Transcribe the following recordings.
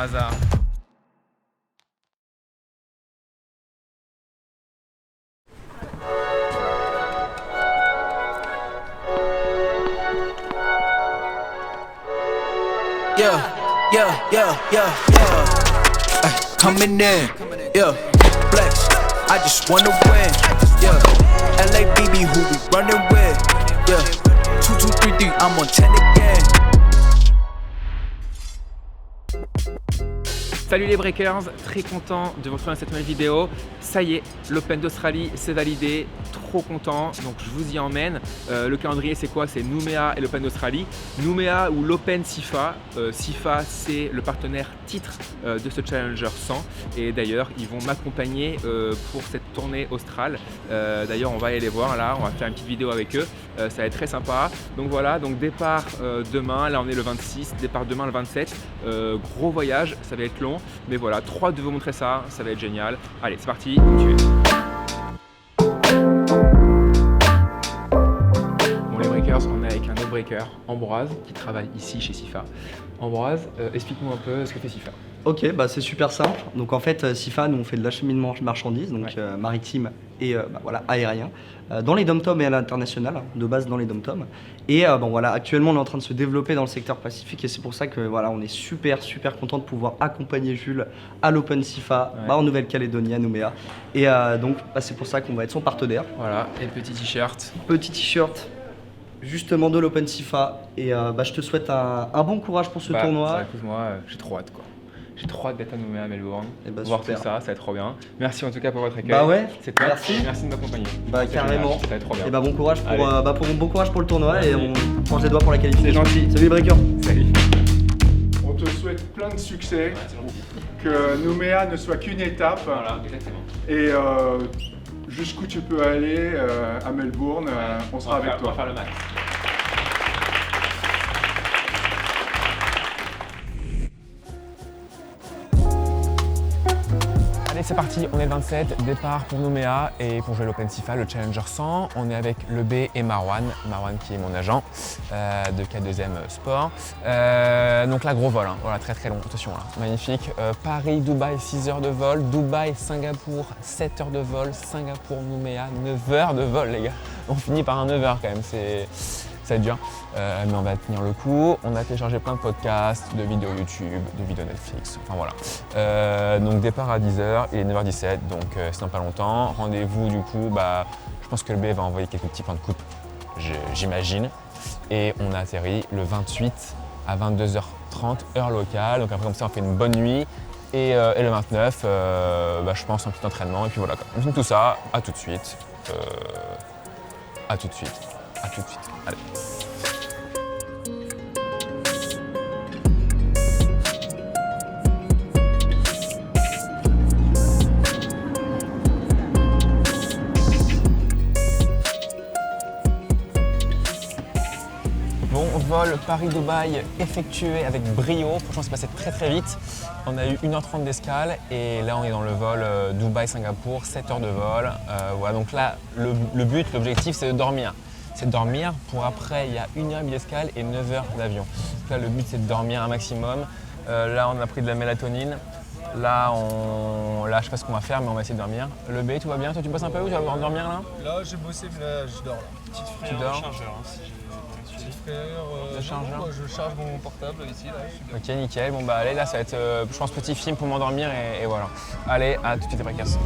par hasard. Coming in, yeah, flex. I just wanna win, yeah. LABB, who we running with, yeah. 2, 2, 3, 3, I'm on 10 again. Salut les breakers, très content de vous retrouver dans cette nouvelle vidéo. Ça y est, l'Open d'Australie c'est validé, trop content, donc je vous y emmène. Le calendrier c'est quoi? C'est Nouméa et l'Open d'Australie. Nouméa ou l'Open SIFA. SIFA c'est le partenaire titre de ce Challenger 100 et d'ailleurs ils vont m'accompagner pour cette tournée australe. D'ailleurs on va aller les voir là, on va faire une petite vidéo avec eux, ça va être très sympa. Donc voilà, donc départ demain, là on est le 26, départ demain le 27. Gros voyage, ça va être long. Mais voilà, trop hâte de vous montrer ça, ça va être génial. Allez, c'est parti, tu es. Bon les breakers, on est avec un autre breaker, Ambroise, qui travaille ici chez SIFA. Ambroise, explique-nous un peu ce que fait SIFA. Ok, bah c'est super simple. Donc en fait, SIFA, nous on fait de l'acheminement de marchandises, donc Ouais. maritime et voilà, aérien, dans les dom-toms et à l'international, de base dans les dom-toms. Et bon voilà, actuellement on est en train de se développer dans le secteur Pacifique et c'est pour ça que voilà, on est super content de pouvoir accompagner Jules à l'Open SIFA, Ouais. en Nouvelle-Calédonie, à Nouméa. Et donc c'est pour ça qu'on va être son partenaire. Voilà, et le petit t-shirt. Petit t-shirt justement de l'Open SIFA et je te souhaite un bon courage pour ce tournoi. Écoute-moi, j'ai trop hâte quoi. J'ai trop hâte d'être à Nouméa à Melbourne, Et bah, voir super. tout ça, ça va être trop bien. Merci en tout cas pour votre accueil. Bah ouais, c'est top. merci. Merci de m'accompagner. Bah C'est carrément. génial, ça va être trop bien. Et bah bon courage Allez. bon courage pour le tournoi et on change les doigts pour la qualification. C'est gentil. Salut les breakers. Salut. On te souhaite plein de succès, que Nouméa ne soit qu'une étape Voilà, exactement. et jusqu'où tu peux aller à Melbourne, on sera avec On va toi. faire le max. Allez, c'est parti, on est le 27, départ pour Nouméa et pour jouer l'Open SIFA, le Challenger 100. On est avec le B et Marwan qui est mon agent de K2M Sport. Donc là, gros vol, hein. Voilà, très long, attention, là, magnifique. Paris, Dubaï, 6 heures de vol, Dubaï, Singapour, 7 heures de vol, Singapour, Nouméa, 9 heures de vol, les gars. On finit par un 9 heures quand même, ça va être dur, mais on va tenir le coup. On a téléchargé plein de podcasts, de vidéos YouTube, de vidéos Netflix, enfin voilà. Donc départ à 10h, il est 9h17, donc c'est dans pas longtemps. Rendez-vous du coup, je pense que le B va envoyer quelques petits points de coupe, j'imagine. Et on a atterri le 28 à 22h30, heure locale. Donc après comme ça on fait une bonne nuit. Et le 29, je pense un petit entraînement et puis voilà. On finit tout ça, à tout de suite. À tout de suite. Allez. Bon, vol Paris-Dubaï effectué avec brio. Franchement, c'est passé très vite. On a eu 1h30 d'escale et là, on est dans le vol Dubaï-Singapour, 7 heures de vol. Voilà, donc là, le but, l'objectif, c'est de dormir. C'est de dormir pour après, il y a 1h30 d'escale et 9 heures d'avion. Donc là, le but, c'est de dormir un maximum. Là, on a pris de la mélatonine. Là, je sais pas ce qu'on va faire, mais on va essayer de dormir. Le B, tout va bien? Toi, tu bosses un peu ou tu vas dormir là? Là, j'ai bossé, mais là, je dors. Là. Petite frayeur dors de chargeur. Hein, si j'ai petite frayeur de chargeur. moi, je charge mon portable ici. Là, je suis bien. Ok, nickel. Bon, allez, là, ça va être, je pense, petit film pour m'endormir et voilà. Allez, à tout de suite, les breakers.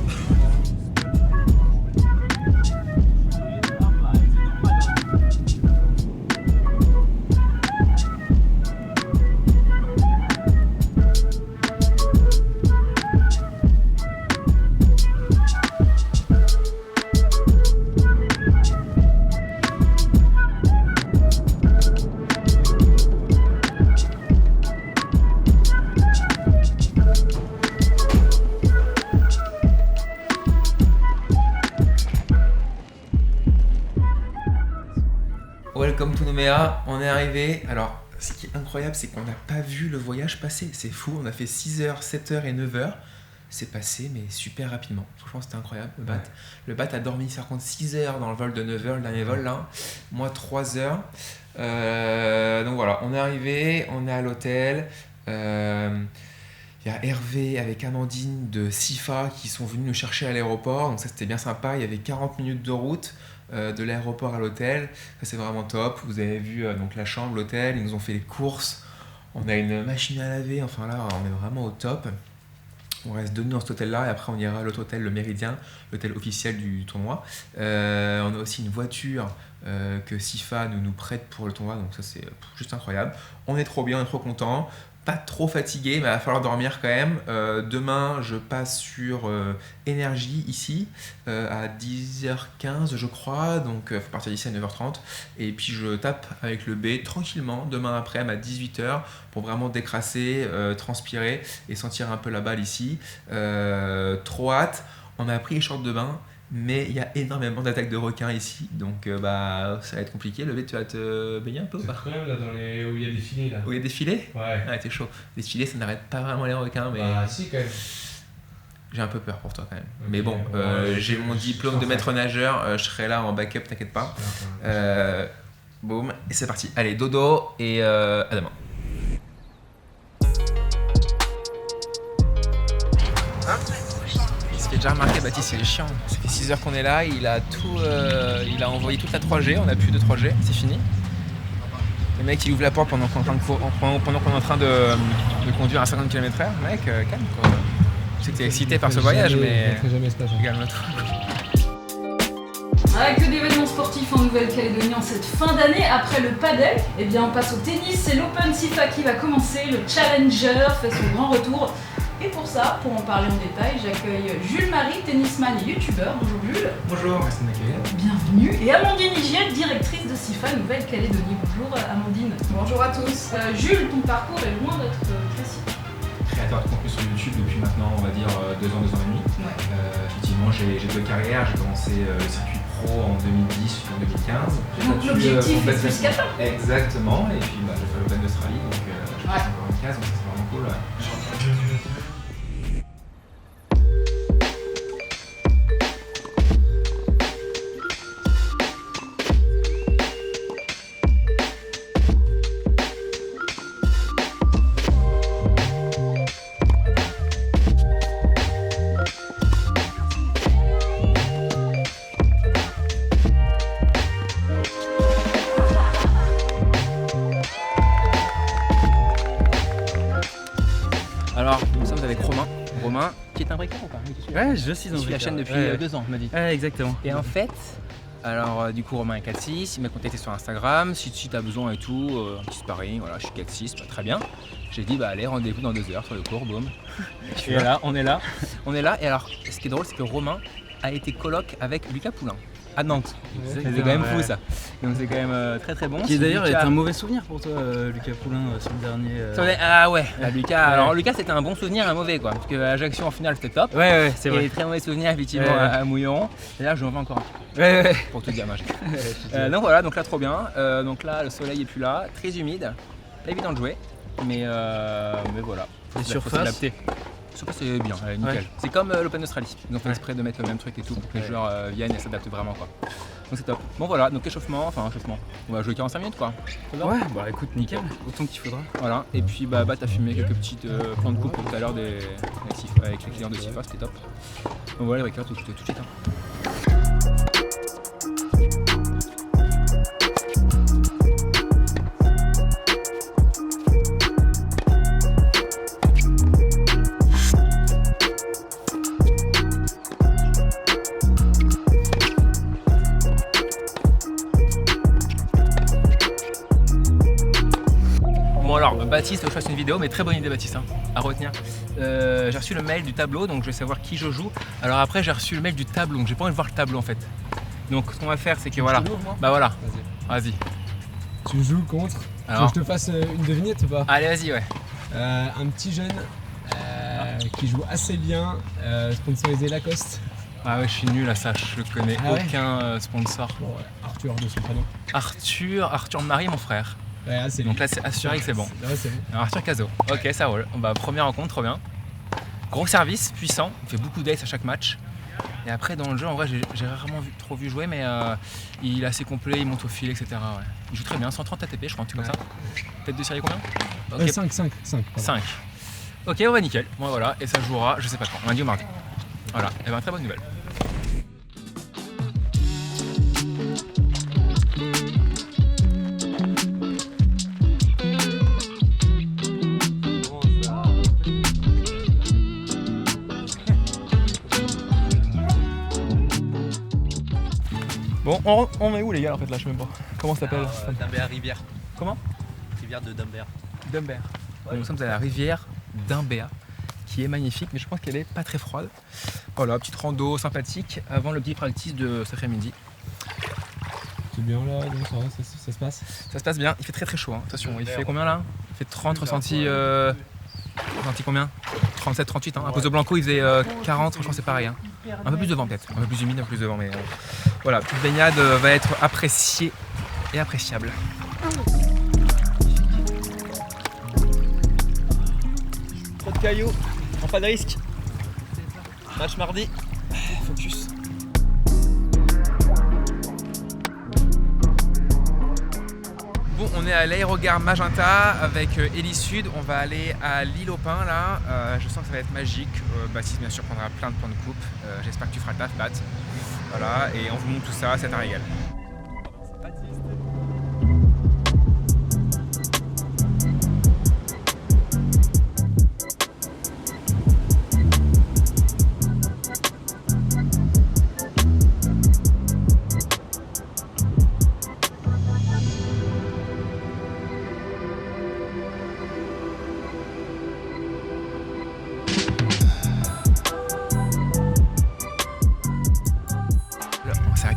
Welcome to Nouméa, on est arrivé. Alors, ce qui est incroyable, c'est qu'on n'a pas vu le voyage passer. C'est fou, on a fait 6h, 7h et 9h. C'est passé, mais super rapidement. Franchement, c'était incroyable, le BAT. Le BAT a dormi, par contre, 6 heures dans le vol de 9 heures, le dernier vol, là. Moi, 3 heures. Donc voilà, on est arrivé, on est à l'hôtel. Il y a Hervé avec Amandine de Sifa qui sont venus nous chercher à l'aéroport, donc ça c'était bien sympa. Il y avait 40 minutes de route de l'aéroport à l'hôtel, ça c'est vraiment top. Vous avez vu donc la chambre, l'hôtel, ils nous ont fait les courses, on a une machine à laver, enfin là on est vraiment au top. On reste 2 nuits dans cet hôtel-là et après on ira à l'autre hôtel, le Méridien, l'hôtel officiel du tournoi. On a aussi une voiture que Sifa nous prête pour le tournoi, donc ça c'est juste incroyable. On est trop bien, on est trop content, pas trop fatigué, mais il va falloir dormir quand même. Demain je passe sur Énergie ici à 10h15 je crois, donc il faut partir d'ici à 9h30 et puis je tape avec le B tranquillement demain après-midi à 18h pour vraiment décrasser, transpirer et sentir un peu la balle ici. Trop hâte, on a pris les shorts de bain mais il y a énormément d'attaques de requins ici, donc ça va être compliqué. Le B, tu vas te baigner un peu ou pas? Quand même là où il y a des filets là. Où il y a des filets? Ouais. Ah t'es chaud. Les filets ça n'arrête pas vraiment les requins mais... Bah si quand même. J'ai un peu peur pour toi quand même. Okay. Mais bon, j'ai mon diplôme de maître nageur, je serai là en backup, t'inquiète pas. Boum, et c'est parti. Allez, dodo et à demain. Ce qui est déjà remarqué, Baptiste, il est chiant. Ça fait 6 heures qu'on est là, il a envoyé toute la 3G, on n'a plus de 3G, c'est fini. Le mec il ouvre la porte pendant qu'on est en train de conduire à 50 km/h. Mec, calme quoi. Je sais que t'es excité par ce voyage, mais calme-toi. Ah, que d'événements sportifs en Nouvelle-Calédonie en cette fin d'année. Après le paddle, eh bien on passe au tennis. C'est l'Open Sifa qui va commencer. Le Challenger fait son grand retour. Et pour ça, pour en parler en détail, j'accueille Jules Marie, tennisman et youtubeur. Bonjour Jules. Bonjour, merci de m'accueillir. Bienvenue. Et Amandine Hygiène, directrice de Sifa Nouvelle-Calédonie. Bonjour Amandine. Bonjour à tous. Jules, ton parcours est loin d'être classique. Créateur de contenu sur YouTube depuis maintenant, on va dire, 2 ans et demi. Ouais. Effectivement, j'ai 2 carrières. J'ai commencé le circuit pro en 2010 puis en 2015. Donc l'objectif est plus qu'atteint. Exactement. Et puis j'ai fait l'Open d'Australie, donc j'ai fait encore une case, donc c'est vraiment cool. Alors, nous sommes avec Romain, qui est un breaker ou pas? Ouais, je suis un breaker. Il suit la chaîne depuis 2 ans, il m'a dit. Ouais, exactement. Et en fait, alors du coup Romain est 4-6, il m'a contacté sur Instagram, si tu as besoin et tout, un petit sparring, voilà, je suis 4-6, très bien. J'ai dit allez, rendez-vous dans 2 heures sur le cours, boum. Et là, on est là. On est là, et alors ce qui est drôle c'est que Romain a été coloc avec Lucas Poulain à Nantes. C'est quand même fou ça. Donc c'est quand même très très bon. Qui d'ailleurs est un mauvais souvenir pour toi, Lucas Poulain, sur le dernier. Ah ouais, Lucas. Alors Lucas c'était un bon souvenir et un mauvais quoi. Parce que Ajaccio en finale c'était top. Ouais, c'est vrai. Et très mauvais souvenir effectivement à Mouilleron. Et là j'en veux encore un. Ouais. Pour tout dire, magique. Donc voilà, donc là trop bien. Donc là le soleil est plus là, très humide. Pas évident de jouer. Mais voilà. Les surfaces. Surface c'est bien, nickel. Ouais. C'est comme l'Open d'Australie. Ils ont fait exprès de mettre le même truc et tout pour que les joueurs viennent et s'adaptent vraiment quoi. Donc c'est top. Bon voilà, donc échauffement. On va jouer 45 minutes quoi. Ouais, bah écoute, nickel, autant qu'il faudra. Voilà, et puis t'as fumé quelques petites plans de coupe tout à l'heure avec les clients de Sifa, c'était top. Donc voilà les breakers tout de suite. Bon alors Baptiste, faut que je fasse une vidéo, mais très bonne idée Baptiste, à retenir. J'ai reçu le mail du tableau, donc je vais savoir qui je joue. Alors après j'ai reçu le mail du tableau, donc j'ai pas envie de voir le tableau en fait. Donc ce qu'on va faire c'est que voilà. Bah voilà. Vas-y. Tu joues contre. Alors Tu veux que je te fasse une devinette ou pas? Allez vas-y ouais. Un petit jeune qui joue assez bien, sponsorisé Lacoste. Ah ouais je suis nul à ça, je connais aucun sponsor. Bon, Arthur de son prénom. Arthur Marie mon frère. Ouais, c'est donc là c'est assuré que c'est bon. Ouais, c'est bon. Alors, Arthur Cazot, ok ça roule. Première rencontre, trop bien. Gros service, puissant, il fait beaucoup d'ace à chaque match. Et après dans le jeu en vrai j'ai rarement trop vu jouer mais il est assez complet, il monte au fil etc. Ouais. Il joue très bien, 130 ATP je crois, un truc comme ça. Tête de série combien? Okay. 5. 5. Ok, on va nickel. Bon voilà, et ça jouera, je sais pas quand, lundi ou mardi. Voilà, et ben très bonne nouvelle. Bon, on est où les gars en fait là, je sais même pas. Comment ça s'appelle Dumbert Rivière. Comment? Rivière de Dumbert. Dumbert. Ouais. Nous sommes à la rivière d'Umbea, qui est magnifique, mais je pense qu'elle est pas très froide. Voilà, petite rando sympathique avant le petit practice de cet après-midi. C'est bien là, ça va, ça se passe? Ça se passe bien, il fait très très chaud, hein. Attention, il fait combien là? Il fait 30 ressentis, ressenti combien? 37, 38, hein. À cause de Blanco il faisait 40, franchement c'est pareil, hein. Un peu plus de vent peut-être, un peu plus humide, un peu plus de vent, mais voilà, petite baignade va être appréciée et appréciable. Trop de cailloux, pas de risque. Match mardi, focus. Bon, on est à l'aérogare Magenta avec Héli-Sud. On va aller à l'île aux Pins là. Je sens que ça va être magique. Baptiste bien sûr prendra plein de points de coupe. J'espère que tu feras le taf, Bat. Voilà, et on vous montre tout ça, c'est un régal.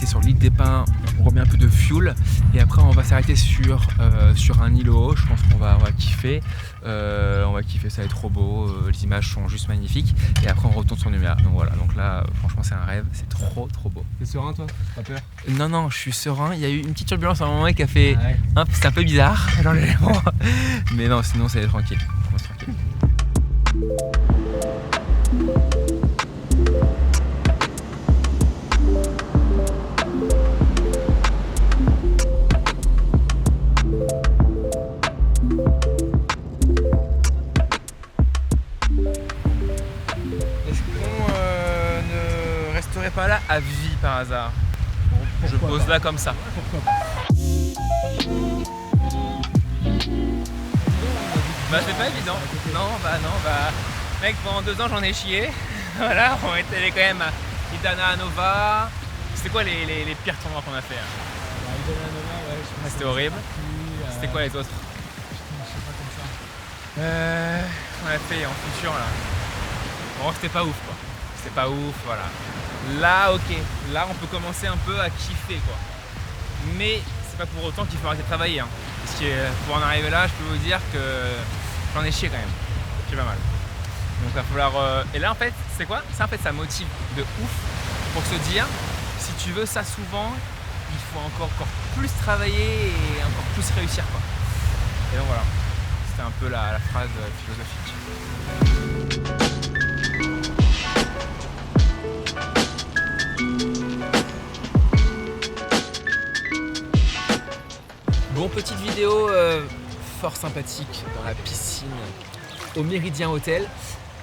Sur l'île des Pins, on remet un peu de fuel et après on va s'arrêter sur un îlot. Je pense qu'on va kiffer. On va kiffer, ça va être trop beau. Les images sont juste magnifiques et après on retourne sur Nouméa. Donc voilà, donc là franchement c'est un rêve, c'est trop beau. T'es serein toi? Pas peur? Non, je suis serein. Il y a eu une petite turbulence à un moment qui a fait c'est un peu bizarre dans l'élément. Mais non, sinon c'est tranquille. On reste tranquille. Pas là à vie par hasard. Bon, je pose là comme ça. Bah c'est pas évident. Non, mec, pendant 2 ans j'en ai chié. Voilà, on était allé quand même à Idana Nova. C'était quoi les pires tournois qu'on a fait? C'était horrible. C'était quoi les autres? On a fait en futur là. Bon, c'était pas ouf quoi. C'était pas ouf, voilà. Là, ok, là on peut commencer un peu à kiffer quoi. Mais c'est pas pour autant qu'il faut arrêter de travailler. Hein. Parce que pour en arriver là, je peux vous dire que j'en ai chié quand même. J'ai pas mal. Donc il va falloir. Et là en fait, c'est quoi? Ça en fait ça motive de ouf pour se dire si tu veux ça souvent, il faut encore plus travailler et encore plus réussir quoi. Et donc voilà. C'était un peu la phrase philosophique. Bon, petite vidéo fort sympathique dans la piscine au Méridien Hotel.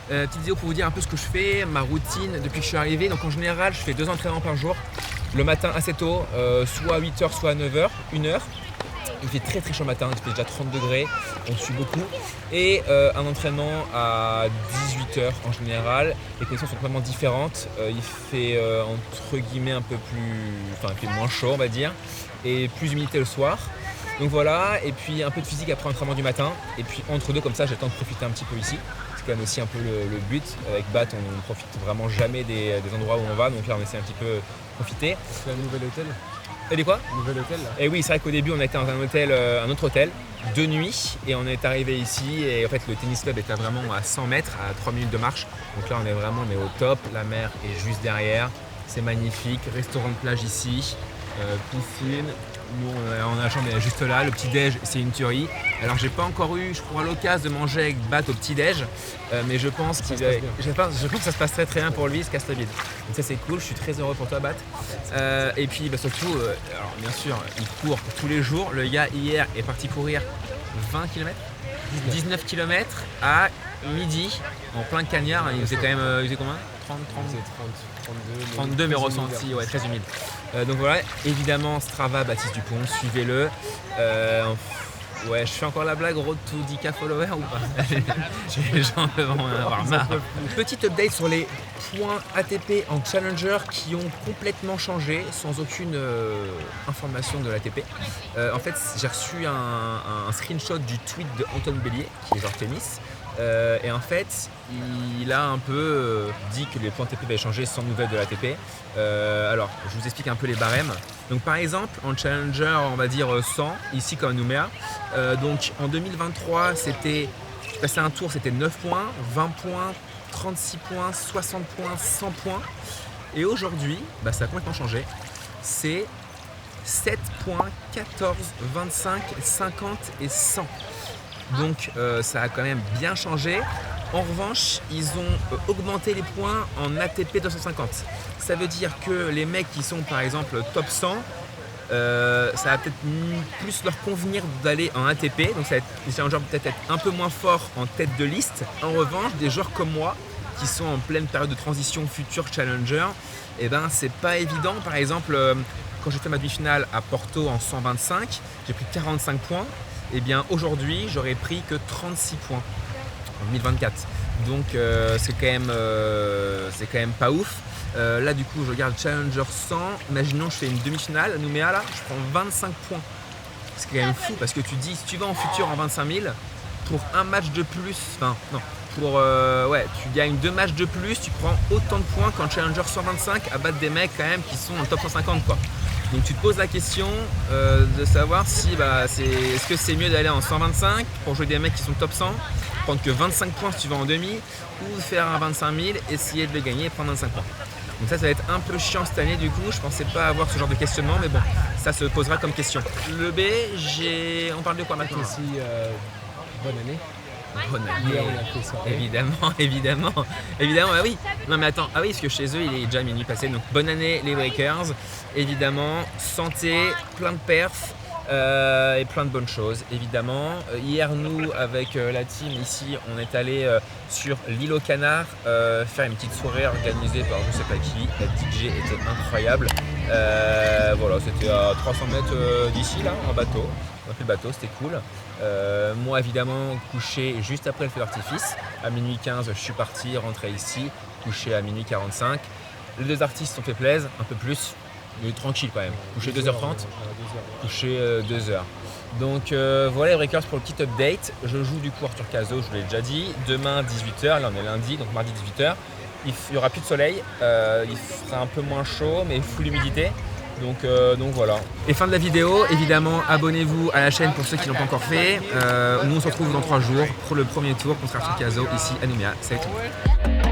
Petite vidéo pour vous dire un peu ce que je fais, ma routine depuis que je suis arrivé. Donc en général, je fais 2 entraînements par jour. Le matin assez tôt, soit à 8h, soit à 9h, 1 heure. Il fait très chaud le matin, il fait déjà 30 degrés, on suit beaucoup. Et un entraînement à 18h en général. Les conditions sont complètement différentes. Il fait entre guillemets un peu plus, enfin il fait moins chaud on va dire. Et plus d'humidité le soir. Donc voilà, et puis un peu de physique après l'entraînement du matin. Et puis entre deux comme ça, j'ai le temps de profiter un petit peu ici. C'est quand même aussi un peu le but. Avec Bat, on ne profite vraiment jamais des endroits où on va. Donc là, on essaie un petit peu de profiter. C'est un nouvel hôtel? Et quoi? Nouvel hôtel là. Et oui, c'est vrai qu'au début on était dans un autre hôtel de nuit et on est arrivé ici et en fait le tennis club était vraiment à 100 mètres, à 3 minutes de marche. Donc là on est au top, la mer est juste derrière, c'est magnifique, restaurant de plage ici, piscine. Nous on a la chambre juste là, le petit déj c'est une tuerie. Alors j'ai pas encore eu, je crois, l'occasion de manger avec Bat au petit déj, mais je pense que ça se passe très bien pour lui, il se casse la bide. Donc ça c'est cool, je suis très heureux pour toi Bat. Et puis surtout, alors bien sûr, il court tous les jours. Le gars hier est parti courir 20 km. 19 km à midi, en plein cagnard. Il faisait quand même, il faisait combien 30, 32, mais ressenti, ouais, très humide. Donc voilà, évidemment Strava, Baptiste Dupont, suivez-le. Ouais, je fais encore la blague, road to 10K followers ou pas? Les gens peuvent en avoir marre. Petite update sur les points ATP en Challenger qui ont complètement changé sans aucune information de l'ATP. En fait, j'ai reçu un screenshot du tweet de Anton Bélier, qui est joueur de tennis. Et en fait, il a un peu dit que les points ATP avaient changé sans nouvelles de l'ATP. Alors, je vous explique un peu les barèmes. Donc par exemple, en Challenger, on va dire 100, ici comme à Nouméa. Donc en 2023, c'était, je passais un tour, c'était 9 points, 20 points, 36 points, 60 points, 100 points. Et aujourd'hui, ça a complètement changé. C'est 7 points, 14, 25, 50 et 100. Donc ça a quand même bien changé. En revanche, ils ont augmenté les points en ATP 250. Ça veut dire que les mecs qui sont par exemple top 100, ça va peut-être plus leur convenir d'aller en ATP. Donc ça va être, les challengers peut-être être un peu moins forts en tête de liste. En revanche, des joueurs comme moi, qui sont en pleine période de transition future challenger, c'est pas évident. Par exemple, quand j'ai fait ma demi-finale à Porto en 125, j'ai pris 45 points. Et bien aujourd'hui, j'aurais pris que 36 points en 2024. Donc c'est quand même pas ouf. Là du coup, je regarde Challenger 100. Imaginons je fais une demi-finale à Nouméa, là, je prends 25 points. C'est quand même fou parce que tu dis, si tu vas en futur en 25 000, pour un match de plus, tu gagnes 2 matchs de plus, tu prends autant de points qu'en Challenger 125 à battre des mecs quand même qui sont en top 150 quoi. Donc tu te poses la question de savoir si est-ce que c'est mieux d'aller en 125 pour jouer des mecs qui sont top 100, prendre que 25 points si tu vas en demi, ou faire un 25 000, essayer de le gagner et prendre 25 points. Donc ça va être un peu chiant cette année du coup, je pensais pas avoir ce genre de questionnement, mais bon, ça se posera comme question. Le B, on parle de quoi maintenant? Aussi, bonne année. Bonne année, on a fait ça. évidemment, ah oui. Non mais attends, ah oui, parce que chez eux il est déjà minuit passé, donc bonne année les Breakers, évidemment, santé, plein de perfs et plein de bonnes choses, évidemment. Hier nous, avec la team ici, on est allé sur l'île aux Canards faire une petite soirée organisée par je sais pas qui, la DJ était incroyable. Voilà, c'était à 300 mètres d'ici là, en bateau. On a fait le bateau, c'était cool. Moi évidemment couché juste après le feu d'artifice. À minuit 15 je suis parti, rentré ici, couché à minuit 45. Les deux artistes ont fait plaisir, un peu plus, mais tranquille quand même. Couché 2h30, couché 2h. Donc voilà les Breakers pour le petit update. Je joue du coup Arthur Cazaux, je vous l'ai déjà dit. Demain 18h, là on est lundi, donc mardi 18h. Il n'y aura plus de soleil, il fera un peu moins chaud mais full humidité. Donc voilà. Et fin de la vidéo, évidemment abonnez-vous à la chaîne pour ceux qui ne l'ont pas encore fait. Nous on se retrouve dans 3 jours pour le premier tour contre Arthur Cazaux ici à Nouméa. Salut tout le monde.